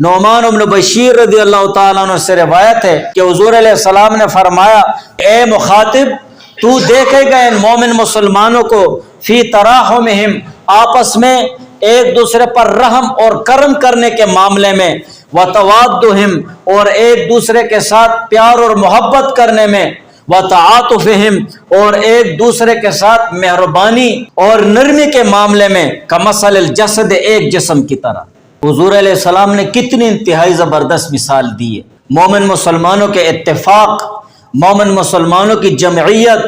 نعمان بن بشیر رضی اللہ تعالیٰ عنہ سے روایت ہے کہ حضور علیہ السلام نے فرمایا، اے مخاطب، تو دیکھے گا ان مومن مسلمانوں کو فی تراحمہم، آپس میں ایک دوسرے پر رحم اور کرم کرنے کے معاملے میں، وتوادہم، اور ایک دوسرے کے ساتھ پیار اور محبت کرنے میں، وتعاطفہم، اور ایک دوسرے کے ساتھ مہربانی اور نرمی کے معاملے میں، کمثل الجسد، ایک جسم کی طرح۔ حضور علیہ السلام نے کتنی انتہائی زبردست مثال دی ہے۔ مومن مسلمانوں کے اتفاق، مومن مسلمانوں کی جمعیت،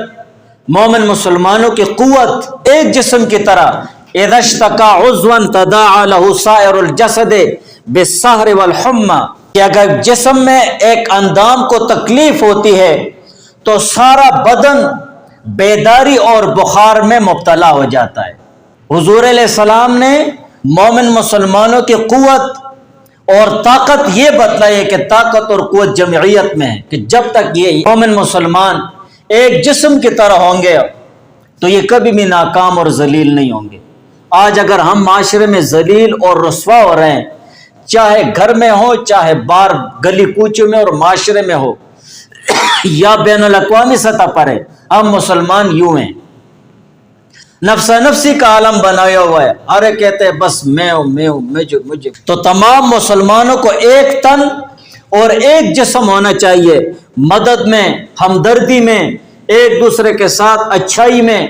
مومن مسلمانوں کی قوت، ایک جسم کی طرح۔ اذا اشتکا عضوا تداعی له سائر الجسد بالسہر والحمى، کہ اگر جسم میں ایک اندام کو تکلیف ہوتی ہے تو سارا بدن بیداری اور بخار میں مبتلا ہو جاتا ہے۔ حضور علیہ السلام نے مومن مسلمانوں کی قوت اور طاقت یہ بتلائی ہے کہ طاقت اور قوت جمعیت میں ہے، کہ جب تک یہ مومن مسلمان ایک جسم کی طرح ہوں گے تو یہ کبھی بھی ناکام اور ذلیل نہیں ہوں گے۔ آج اگر ہم معاشرے میں ذلیل اور رسوا ہو رہے ہیں، چاہے گھر میں ہو، چاہے باہر گلی کوچوں میں اور معاشرے میں ہو، یا بین الاقوامی سطح پر ہے، ہم مسلمان یوں ہیں، نفس نفسی کا عالم بنایا ہوا ہے، ہر ایک کہتے ہیں بس میں ہوں، مجھے۔ تو تمام مسلمانوں کو ایک تن اور ایک جسم ہونا چاہیے، مدد میں، ہمدردی میں، ایک دوسرے کے ساتھ اچھائی میں،